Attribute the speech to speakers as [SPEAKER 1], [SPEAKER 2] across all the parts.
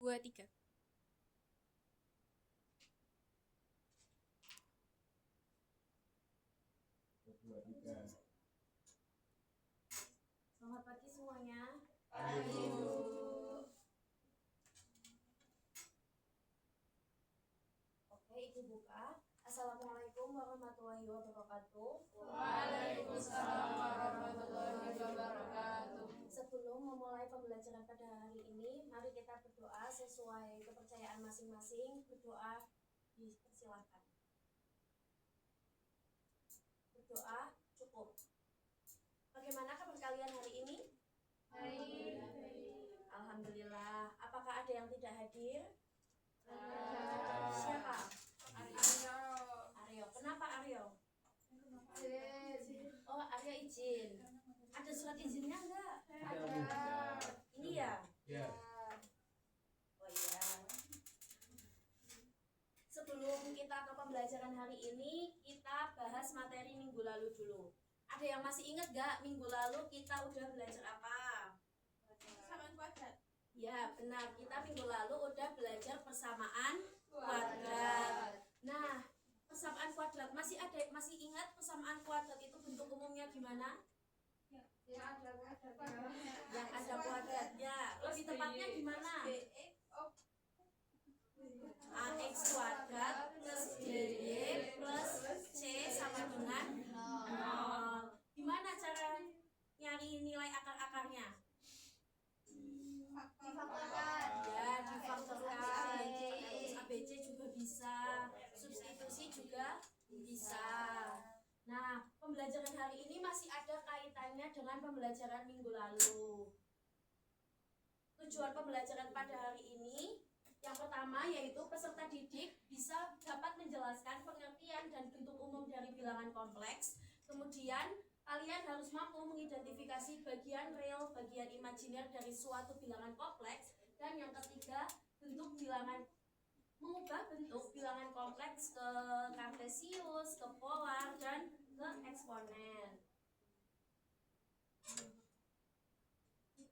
[SPEAKER 1] 2, 3.
[SPEAKER 2] Selamat pagi semuanya.
[SPEAKER 3] Pagi, Bu.
[SPEAKER 2] Oke, Ibu buka. Assalamualaikum warahmatullahi wabarakatuh.
[SPEAKER 3] Waalaikumsalam warahmatullahi wabarakatuh.
[SPEAKER 2] Sebelum memulai pembelajaran pada hari ini, mari kita berdoa sesuai kepercayaan masing-masing. Berdoa dipersilahkan. Berdoa cukup. Bagaimana kabar kalian hari ini?
[SPEAKER 3] Baik.
[SPEAKER 2] Alhamdulillah. Apakah ada yang tidak hadir?
[SPEAKER 3] Ada.
[SPEAKER 2] Siapa?
[SPEAKER 3] Aryo.
[SPEAKER 2] Kenapa Aryo? Oh, Aryo izin. Ada surat izinnya enggak?
[SPEAKER 3] Ada.
[SPEAKER 2] Ini ya?
[SPEAKER 3] Ya.
[SPEAKER 2] Oh iya. Sebelum kita ke pembelajaran hari ini, kita bahas materi minggu lalu dulu. Ada yang masih ingat gak minggu lalu kita udah belajar apa?
[SPEAKER 3] Persamaan kuadrat.
[SPEAKER 2] Ya benar, kita minggu lalu udah belajar persamaan kuadrat. Nah, persamaan kuadrat masih ingat persamaan kuadrat itu bentuk umumnya gimana?
[SPEAKER 3] Yang ada kuadratnya.
[SPEAKER 2] Yang ada kuadratnya. Lebih tepatnya gimana? AX kuadrat plus BY plus C sama dengan 0. Gimana cara nyari nilai akar-akarnya?
[SPEAKER 3] Difaktorkan.
[SPEAKER 2] Ya, difaktorkan. Terus ABC juga bisa, substitusi juga bisa. Nah, pembelajaran hari ini masih ada kaitannya dengan pembelajaran minggu lalu. Tujuan pembelajaran pada hari ini yang pertama yaitu peserta didik bisa dapat menjelaskan pengertian dan bentuk umum dari bilangan kompleks. Kemudian kalian harus mampu mengidentifikasi bagian real, bagian imajiner dari suatu bilangan kompleks. Dan yang ketiga, mengubah bentuk bilangan kompleks ke kartesius, ke polar, dan ke eksponen.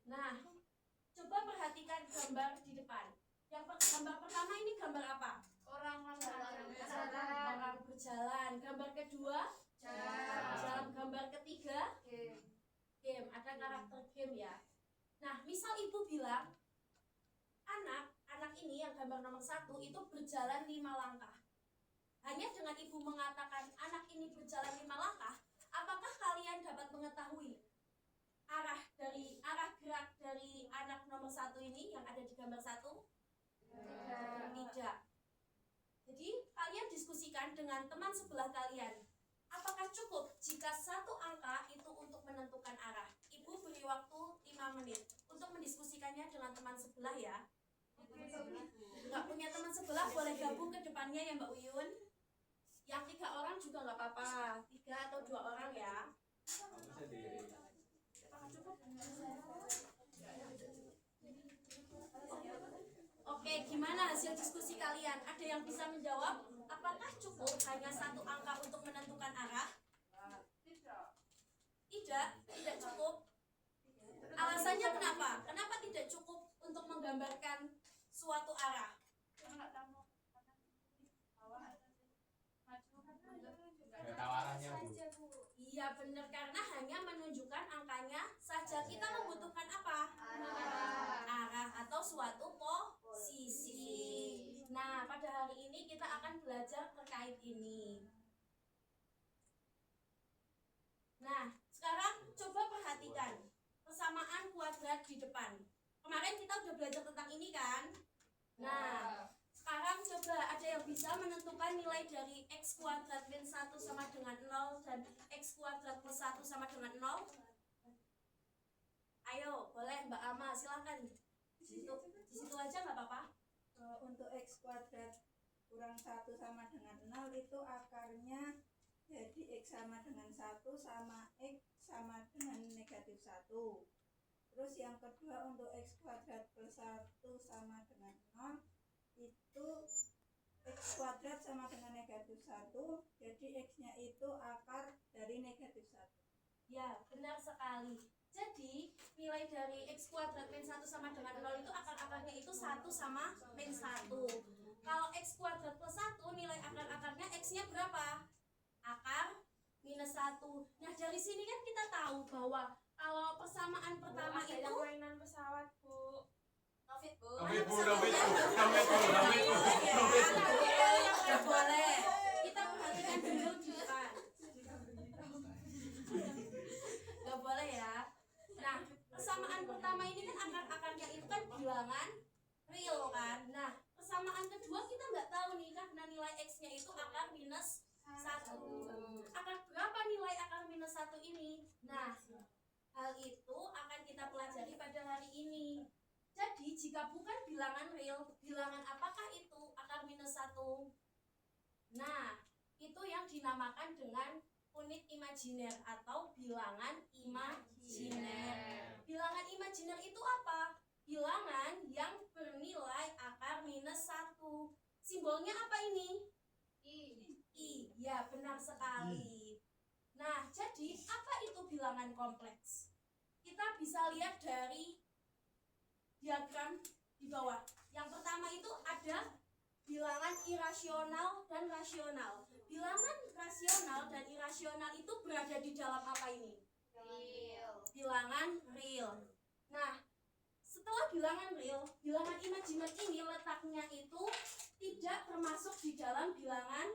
[SPEAKER 2] Nah, coba perhatikan gambar di depan. Gambar pertama ini gambar apa?
[SPEAKER 3] Orang
[SPEAKER 2] berjalan. Gambar kedua? Jalan. Gambar ketiga? Game. Ada karakter game ya. Nah, misal ibu bilang anak ini yang gambar nomor 1 itu berjalan 5 langkah. Hanya dengan ibu mengatakan anak ini berjalan 5 langkah, apakah kalian dapat mengetahui arah gerak dari anak nomor 1 ini yang ada di gambar 1? Tidak. Jadi kalian diskusikan dengan teman sebelah kalian. Apakah cukup jika satu angka itu untuk menentukan arah? Ibu beri waktu 5 menit untuk mendiskusikannya dengan teman sebelah ya. Nggak punya teman sebelah boleh gabung ke depannya ya Mbak Uyun. Yang 3 orang juga nggak apa-apa. 3 atau 2 orang ya. Apakah cukup? Oke, gimana hasil diskusi kalian? Ada yang bisa menjawab? Apakah cukup hanya satu angka untuk menentukan arah? Tidak cukup. Alasannya kenapa? Kenapa tidak cukup untuk menggambarkan suatu arah? Iya benar, karena hanya menunjukkan angkanya saja. Kita membutuhkan apa? Arah atau suatu posisi. Nah, pada hari ini kita akan belajar terkait ini. Nah, sekarang coba perhatikan persamaan kuadrat di depan. Kemarin kita udah belajar tentang ini kan? Nah, sekarang coba ada yang bisa menentukan nilai dari x kuadrat min 1 sama dengan 0 dan x kuadrat plus 1 sama dengan 0? Ayo, boleh Mbak Ama, silahkan. Di situ aja nggak apa-apa.
[SPEAKER 4] Untuk x kuadrat kurang 1 sama dengan 0 itu akarnya jadi x sama dengan 1 sama x sama dengan negatif 1. Terus yang kedua untuk x kuadrat plus 1 sama dengan 0 itu x kuadrat sama dengan negatif 1, jadi x nya itu akar dari negatif 1.
[SPEAKER 2] Ya, benar sekali. Jadi nilai dari x kuadrat min 1 sama dengan 0 itu akar-akarnya itu 1 sama min 1. Kalau x kuadrat plus 1, nilai akar-akarnya x-nya berapa? Akar minus 1. Nah, dari sini kan kita tahu bahwa kalau persamaan pertama itu
[SPEAKER 3] mainan pesawat, Bu.
[SPEAKER 2] Covid, Bu.
[SPEAKER 1] David, Bu,
[SPEAKER 2] Mana
[SPEAKER 1] David,
[SPEAKER 2] pesawatnya?
[SPEAKER 1] Bu.
[SPEAKER 2] Nggak boleh. Kita perhatikan dulu di depan. Nggak boleh ya. Nah, persamaan pertama ini kan akar-akarnya itu kan bilangan real kan. Nah, persamaan kedua kita nggak tahu nih karena nilai x-nya itu akar minus 1. Akar berapa nilai akar minus 1 ini? Nah, hal itu akan kita pelajari pada hari ini. Jadi, jika bukan bilangan real, bilangan apakah itu akar minus 1? Nah, itu yang dinamakan dengan unit imajiner atau bilangan imajiner. Bilangan imajiner itu apa? Bilangan yang bernilai akar minus 1. Simbolnya apa ini? I. Ya, benar sekali. Nah, jadi apa itu bilangan kompleks? Kita bisa lihat dari diagram di bawah. Yang pertama itu ada bilangan irasional dan rasional. Bilangan rasional dan irasional itu berada di dalam apa ini? Bilangan real. Nah, setelah bilangan real, bilangan imajiner ini letaknya itu tidak termasuk di dalam bilangan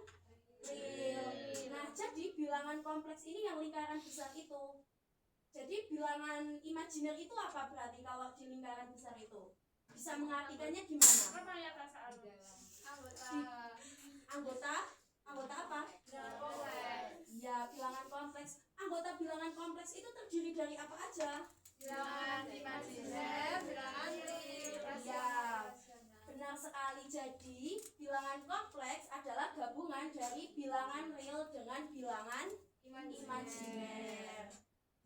[SPEAKER 2] real. Nah, jadi bilangan kompleks ini yang lingkaran besar itu. Jadi bilangan imajiner itu apa berarti kalau di lingkaran besar itu? Bisa mengartikannya gimana?
[SPEAKER 3] Apa ya perasaan?
[SPEAKER 2] Anggota apa? Ya, bilangan kompleks. Anggota bilangan kompleks itu terdiri dari apa aja?
[SPEAKER 3] Bilangan imajiner, bilangan real.
[SPEAKER 2] Ya, benar sekali. Jadi, bilangan kompleks adalah gabungan dari bilangan real dengan bilangan imajiner.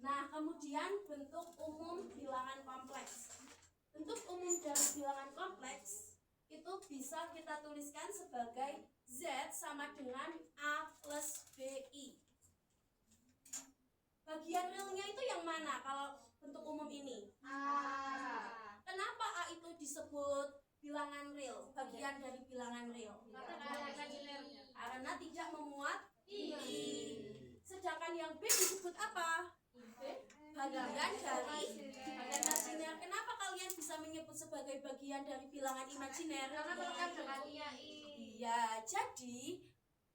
[SPEAKER 2] Nah, kemudian bentuk umum bilangan kompleks. Bentuk umum dari bilangan kompleks itu bisa kita tuliskan sebagai Z sama dengan A plus BI. Bagian realnya itu yang mana kalau bentuk umum ini? Kenapa A itu disebut bilangan real? Bagian dari bilangan real. Karena tidak memuat I. Sedangkan yang B disebut apa? Bagian dari imajiner. Kenapa kalian bisa menyebut sebagai bagian dari bilangan imajiner?
[SPEAKER 3] Karena melengkap dengan I.
[SPEAKER 2] Iya, jadi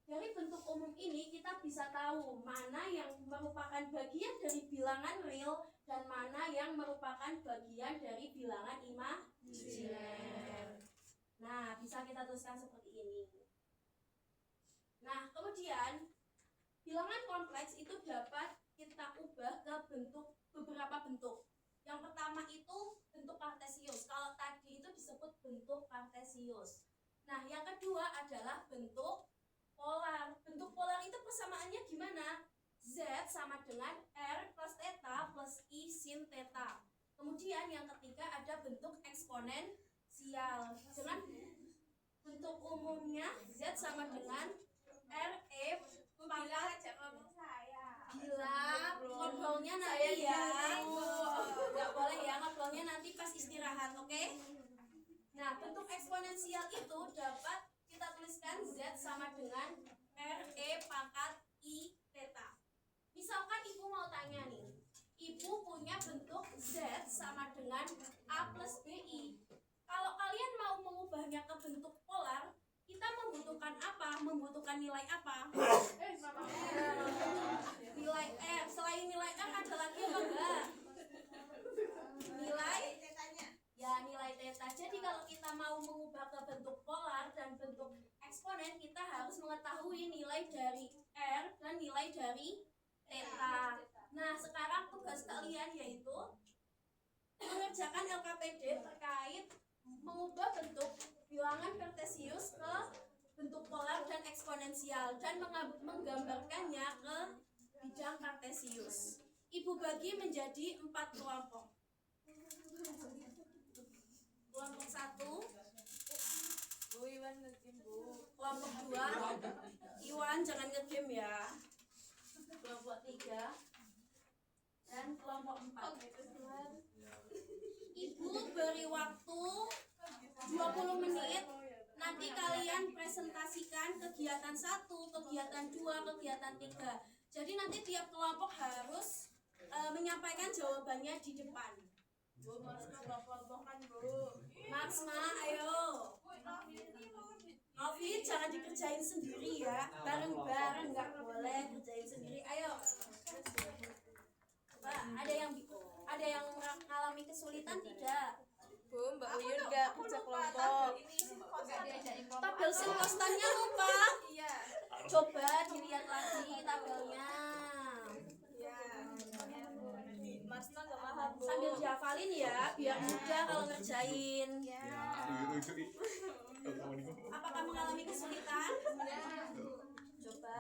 [SPEAKER 2] dari bentuk umum ini kita bisa tahu mana yang merupakan bagian dari bilangan real dan mana yang merupakan bagian dari bilangan imajiner. Nah, bisa kita tuliskan seperti ini. Nah, kemudian bilangan kompleks itu dapat kita ubah ke beberapa bentuk. Yang pertama itu bentuk kartesius. Kalau tadi itu disebut bentuk kartesius. Nah, yang kedua adalah bentuk polar. Bentuk polar itu persamaannya gimana? Z sama dengan R plus theta plus I sin theta. Kemudian yang ketiga ada bentuk eksponensial. Dengan bentuk umumnya Z sama dengan RE pangkat gila, ngobrolnya nanti ya. Nggak boleh ya, ngobrolnya nanti pas istirahat, oke? Nah, bentuk eksponensial itu dapat kita tuliskan Z sama dengan RE pangkat I theta. Misalkan ibu mau tanya nih, ibu punya bentuk Z sama dengan A plus BI. Kalau kalian mau mengubahnya ke bentuk polar, kita membutuhkan apa? Membutuhkan nilai apa? Nilai R. Selain nilai R ada lagi apa enggak? Nilai nilai theta. Jadi kalau kita mau mengubah ke bentuk polar dan bentuk eksponen, kita harus mengetahui nilai dari R dan nilai dari theta. Nah, sekarang tugas kalian yaitu mengerjakan LKPD terkait mengubah bentuk bilangan kartesius ke bentuk polar dan eksponensial dan menggambarkannya ke bidang kartesius. Ibu bagi menjadi 4 kelompok. Kelompok 1, kelompok 2, Iwan jangan nge-game ya. Kelompok 3 dan kelompok 4. Ibu beri waktu 20 mengilustrasikan kegiatan 1, kegiatan 2, kegiatan 3. Jadi nanti tiap kelompok harus menyampaikan jawabannya di depan.
[SPEAKER 3] Bu, harus kelompok-kelompokan, Bu.
[SPEAKER 2] Maksma, ayo. Novi, jangan dikerjain sendiri ya. Bareng-bareng, nggak boleh kerjain sendiri. Ayo. Coba, ada yang mengalami kesulitan tidak?
[SPEAKER 3] Bu, Mbak Uyun nggak kerja kelompok.
[SPEAKER 2] Tabel simpostannya lupa.
[SPEAKER 3] Iya.
[SPEAKER 2] Coba dilihat lagi tabelnya.
[SPEAKER 3] Masna nggak paham, Bu.
[SPEAKER 2] Sambil dihafalin ya, biar mudah kalau ngerjain. Apakah mengalami kesulitan? Coba.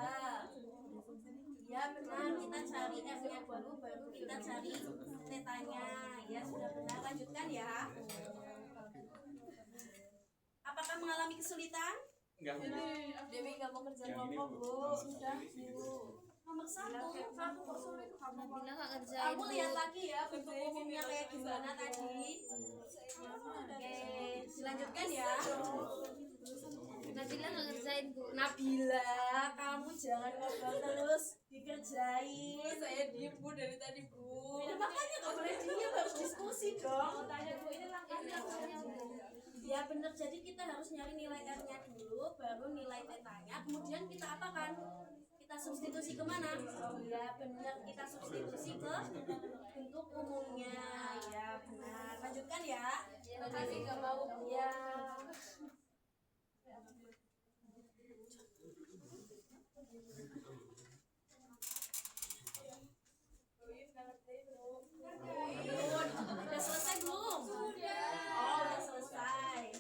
[SPEAKER 2] Ya benar, kita cari F-nya dulu, baru kita cari tetanya. Ya sudah benar, lanjutkan ya. Apakah mengalami kesulitan?
[SPEAKER 1] Enggak.
[SPEAKER 3] Dewi nggak mau kerja
[SPEAKER 1] Yang ini,
[SPEAKER 3] kelompok,
[SPEAKER 1] Bu.
[SPEAKER 3] Bu.
[SPEAKER 2] Sudah, Bu. Nomor 1.
[SPEAKER 5] Nabila nggak ngerjain.
[SPEAKER 2] Kamu lihat lagi ya bentuk umumnya kayak gimana tadi. Oke, dilanjutkan ya.
[SPEAKER 5] Nabila nggak ngerjain, Bu.
[SPEAKER 2] Nabila, kamu jangan ngobrol terus, dikerjain.
[SPEAKER 3] Saya diem, Bu, dari tadi, Bu.
[SPEAKER 2] Ya, makanya nggak boleh diam, harus diskusi dong.
[SPEAKER 3] Tanya, Bu, ini langkahnya, Bu.
[SPEAKER 2] Ya benar, jadi kita harus nyari nilai R-nya dulu, baru nilai tetanya. Kemudian kita apa kan? Kita substitusi kemana? Ya benar, kita substitusi ke bentuk umumnya. Ya benar, lanjutkan ya.
[SPEAKER 3] Tadi nggak mau, Bu.
[SPEAKER 2] Ya. Udah selesai belum? Oh, udah selesai.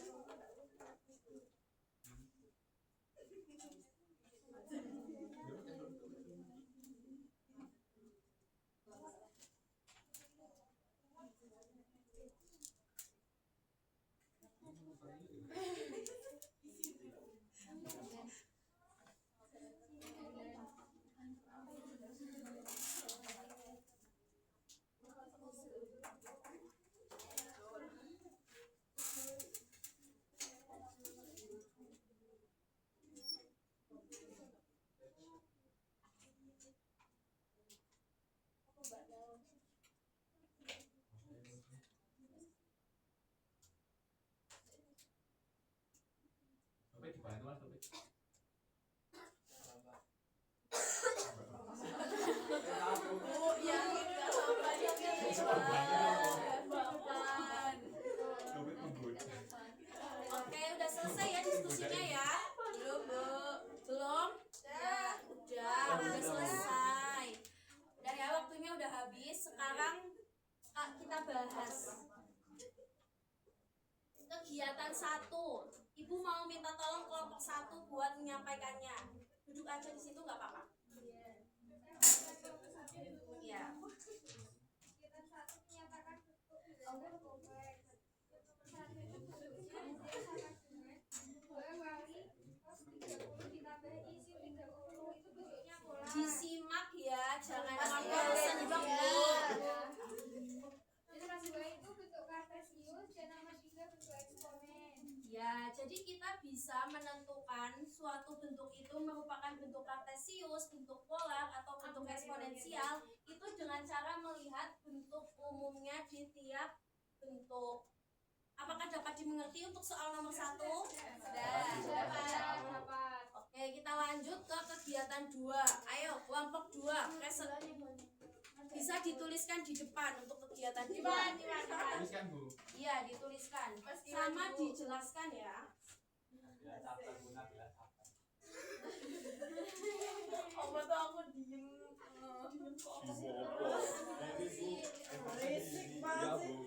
[SPEAKER 1] Sampai dibantu Mas, sampai.
[SPEAKER 2] Bu, ya kita
[SPEAKER 1] Sampai ngebut.
[SPEAKER 2] Oke, udah selesai ya diskusinya ya. Belum, Bu. Belum? Udah selesai. Udah ya, waktunya udah habis. Sekarang kita bahas kegiatan 1. Ibu mau minta tolong kelompok 1 buat menyampaikannya. Duduk aja di situ nggak apa-apa. Iya. Disimak ya, jangan bosan dong. Ya, jadi kita bisa menentukan suatu bentuk itu merupakan bentuk kartesius, bentuk polar, atau bentuk eksponensial itu dengan cara melihat bentuk umumnya di tiap bentuk. Apakah dapat dimengerti untuk soal nomor 1?
[SPEAKER 3] Dapat.
[SPEAKER 2] Oke, kita lanjut ke kegiatan 2. Ayo, kelompok 2. Bisa dituliskan di depan untuk kegiatan 2.
[SPEAKER 1] Tuliskan, Bu.
[SPEAKER 2] Iya, dituliskan. Sama dijelaskan ya.
[SPEAKER 1] Ya, sabta guna bila sabta.
[SPEAKER 3] Apa tuh aku diem.
[SPEAKER 1] Berisik banget sih.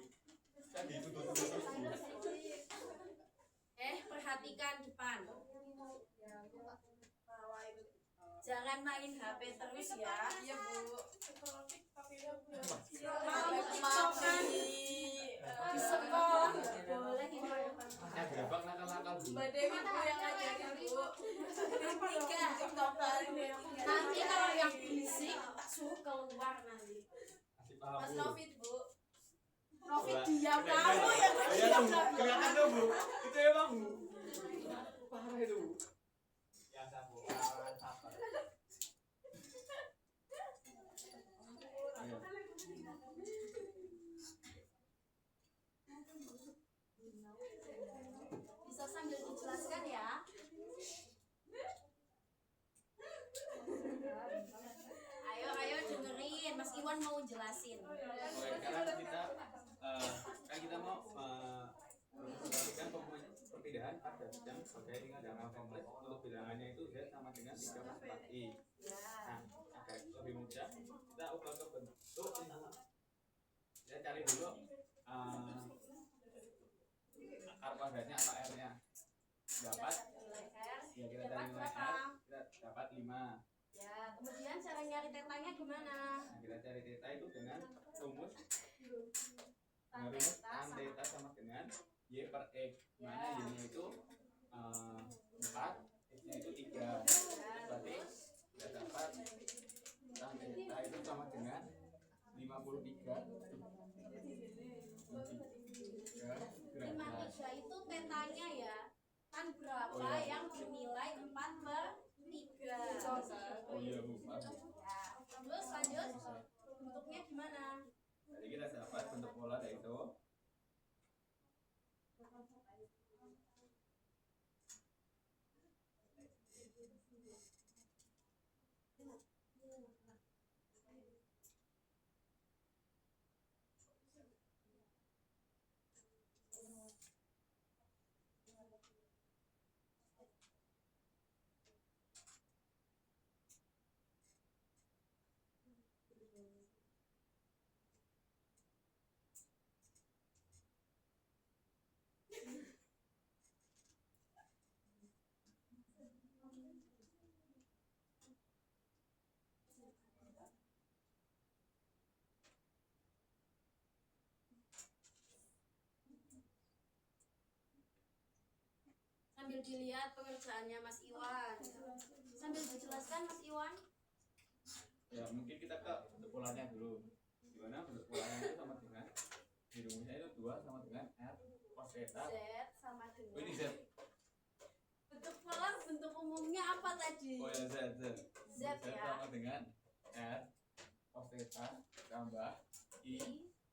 [SPEAKER 1] Tadi itu tutup.
[SPEAKER 2] Perhatikan depan. Jangan main HP terus ya.
[SPEAKER 3] Iya, Bu.
[SPEAKER 2] Mau TikTokan di sekolah nggak boleh ini.
[SPEAKER 1] Ya, gampang nakal-nakal, Bu.
[SPEAKER 3] Mbak Dewi, Bu, yang ngajarin, Bu.
[SPEAKER 2] Tiga.
[SPEAKER 3] TikTokan.
[SPEAKER 2] Nanti kalau yang berisik tak suruh keluar nanti.
[SPEAKER 1] Kasih paham,
[SPEAKER 3] Mas
[SPEAKER 1] Bu.
[SPEAKER 3] Novit, Bu.
[SPEAKER 2] Novit diam, kamu yang
[SPEAKER 1] Iya, Bu. Kelihatan tuh, Bu. Itu emang, Bu. Parah itu, Bu.
[SPEAKER 2] Iwan mau jelasin.
[SPEAKER 1] Oke, sekarang kita kan kita mau memperhatikan perpindahan pada bidang sebagai bilangan kompleks. Untuk bilangannya itu Z sama dengan 3/4I. Nah, agar lebih mudah kita ubah ke bentuk ini. Saya cari dulu akar kuadratnya apa R-nya. Dapat
[SPEAKER 2] Nilai R.
[SPEAKER 1] ya kita cari
[SPEAKER 2] Dapat
[SPEAKER 1] nilai
[SPEAKER 2] berapa?
[SPEAKER 1] R, kita dapat 5.
[SPEAKER 2] Ya, kemudian cara nyari tetanya gimana?
[SPEAKER 1] Nah, kita cari theta itu dengan rumus
[SPEAKER 2] Tan
[SPEAKER 1] rumus
[SPEAKER 2] theta
[SPEAKER 1] tan
[SPEAKER 2] sama-
[SPEAKER 1] theta sama dengan Y per X. Mana Y-nya itu 4, X-nya itu 3. Berarti kita dapat tan theta itu sama dengan 53
[SPEAKER 2] 53 itu tetanya ya. Tan berapa
[SPEAKER 1] Oh, iya.
[SPEAKER 2] yang bernilai 4/3?
[SPEAKER 1] Oh iya Bu, maaf.
[SPEAKER 2] Ya, terus lanjut. Bentuknya gimana?
[SPEAKER 1] Jadi kita dapat bentuk pola yaitu
[SPEAKER 2] Sambil dilihat pengerjaannya Mas Iwan. Sambil dijelaskan Mas Iwan.
[SPEAKER 1] ya mungkin kita ke bentuk polanya dulu. Gimana bentuk polanya itu sama dengan di rumusnya itu 2 sama dengan R cos theta.
[SPEAKER 2] Z sama
[SPEAKER 1] Oh ini
[SPEAKER 2] dengan
[SPEAKER 1] Z.
[SPEAKER 2] bentuk pola, bentuk umumnya apa tadi?
[SPEAKER 1] Oh ya Z.
[SPEAKER 2] Z ya.
[SPEAKER 1] sama dengan R cos theta tambah I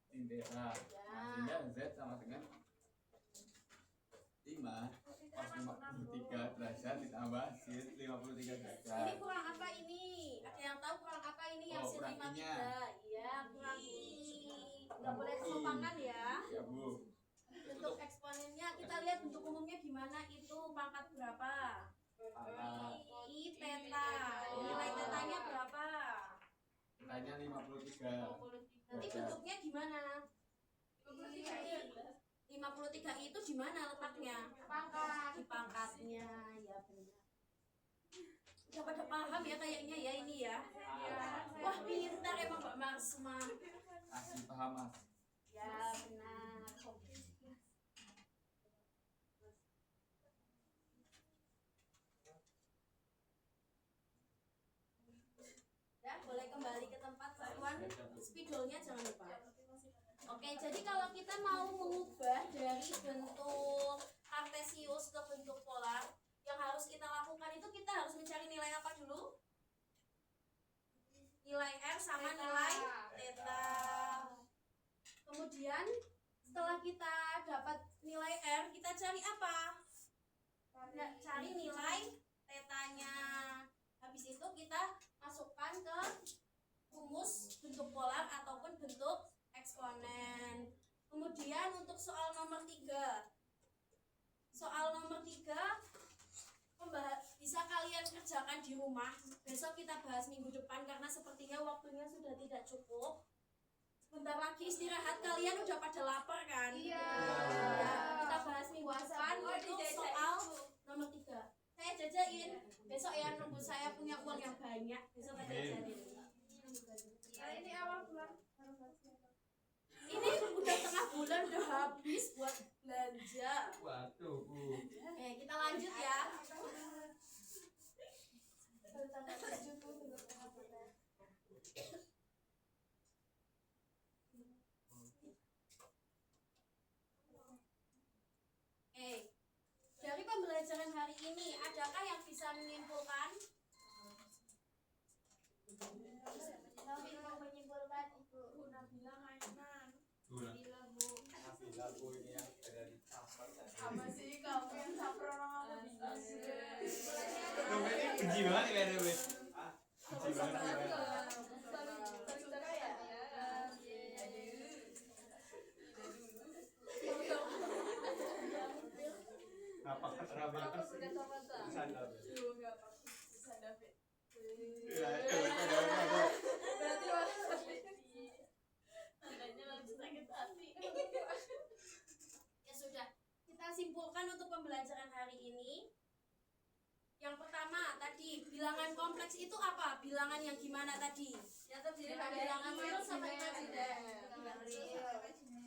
[SPEAKER 1] sin theta. Nah, sehingga Z sama dengan 5 cos 53 derajat ditambah sin 53
[SPEAKER 2] Ini
[SPEAKER 1] derajat.
[SPEAKER 2] kurang apa ini? Ada yang tahu kurang apa ini yang
[SPEAKER 1] Oh,
[SPEAKER 2] sin
[SPEAKER 1] kurang
[SPEAKER 2] 53?
[SPEAKER 1] I-nya.
[SPEAKER 2] Iya, kurang I. Nggak boleh kesopangan ya.
[SPEAKER 1] Ya Bu.
[SPEAKER 2] Bentuk eksponennya kita lihat bentuk umumnya gimana itu pangkat berapa?
[SPEAKER 1] Pangkat.
[SPEAKER 2] I theta. Nilai tetanya berapa?
[SPEAKER 1] Tanya 53.
[SPEAKER 2] Nanti bentuknya gimana? 53 itu di mana letaknya? Di pangkatnya, ya benar. Udah pada paham ya kayaknya ya ini ya. Wah pintar emang Mbak Marsma.
[SPEAKER 1] Masih paham Mas.
[SPEAKER 2] Ya benar. Ya boleh kembali ke tempat Pak Iwan. Spidolnya jangan lupa. Oke, jadi kalau kita mau mengubah dari bentuk kartesius ke bentuk polar, yang harus kita lakukan itu kita harus mencari nilai apa dulu? Nilai R sama nilai theta. Kemudian setelah kita dapat nilai R, kita cari apa? Cari nilai tetanya. Habis itu kita masukkan ke rumus bentuk polar ataupun bentuk eksponen. Kemudian untuk soal nomor 3. Soal nomor 3 bisa kalian kerjakan di rumah. Besok kita bahas minggu depan karena sepertinya waktunya sudah tidak cukup. Sebentar lagi istirahat, kalian udah pada lapar kan?
[SPEAKER 3] Iya.
[SPEAKER 2] Ya, kita bahas minggu depan untuk soal nomor 3. Saya jajain. Besok ya nunggu saya punya uang yang banyak. Besok saya jajain.
[SPEAKER 3] Ini awal bulan.
[SPEAKER 2] Ini udah tengah bulan udah habis buat belanja.
[SPEAKER 1] Waduh Bu.
[SPEAKER 2] Oke, kita lanjut ya. Dari pembelajaran hari ini, adakah yang bisa menyimpulkan? Menyimpulkan Ibu.
[SPEAKER 3] Nabila mainan.
[SPEAKER 2] Bila Bu.
[SPEAKER 1] Nabila Bu ini yang dari caper tadi.
[SPEAKER 3] Apa sih kamu yang saprono aku bisa sih?
[SPEAKER 1] Dompet ini benci banget ya Dewi. Ah, benci banget.
[SPEAKER 3] Suka ya?
[SPEAKER 1] Apa keterampilan
[SPEAKER 5] Aku sudah kacamata.
[SPEAKER 1] sandal?
[SPEAKER 3] Dulu nggak pakai bisa David.
[SPEAKER 1] Ya,
[SPEAKER 3] Berarti
[SPEAKER 2] Tandanya langsung sakit hati. Ya sudah, kita simpulkan untuk pembelajaran hari ini. Yang pertama tadi, bilangan kompleks itu apa? Bilangan yang gimana tadi?
[SPEAKER 3] yang terdiri
[SPEAKER 2] Bilangan
[SPEAKER 3] dari
[SPEAKER 2] bilangan
[SPEAKER 3] real
[SPEAKER 2] real
[SPEAKER 3] sama imajiner.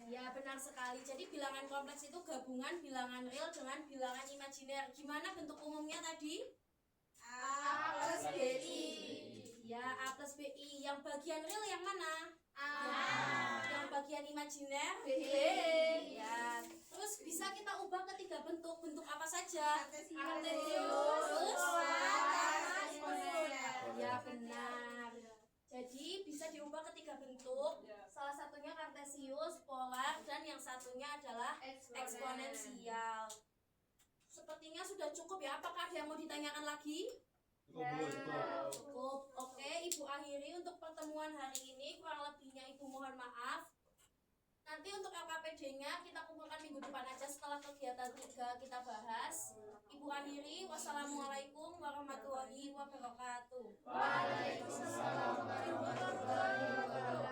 [SPEAKER 2] Ya benar sekali. Jadi bilangan kompleks itu gabungan bilangan real dengan bilangan imajiner. Gimana bentuk umumnya tadi?
[SPEAKER 3] A plus BI.
[SPEAKER 2] Ya A plus BI. Yang bagian real yang mana?
[SPEAKER 3] A.
[SPEAKER 2] Yang bagian imajiner?
[SPEAKER 3] B.
[SPEAKER 2] Ya. Terus bisa kita ubah ke 3 bentuk. Bentuk apa saja?
[SPEAKER 3] Kartesius,
[SPEAKER 2] Terus?
[SPEAKER 3] polar, eksponen.
[SPEAKER 2] Ya benar. Jadi bisa diubah ke 3 bentuk. Salah satunya kartesius, polar, dan yang satunya adalah eksponensial. Sepertinya sudah cukup ya. Apakah ada yang mau ditanyakan lagi? Cukup. Oke, Ibu akhiri untuk pertemuan hari ini. Kurang lebihnya Ibu mohon maaf. Nanti untuk LKPD-nya kita kumpulkan minggu depan aja setelah kegiatan 3 kita bahas. Ibu akhiri. Wassalamualaikum warahmatullahi wabarakatuh.
[SPEAKER 3] Waalaikumsalam warahmatullahi wabarakatuh.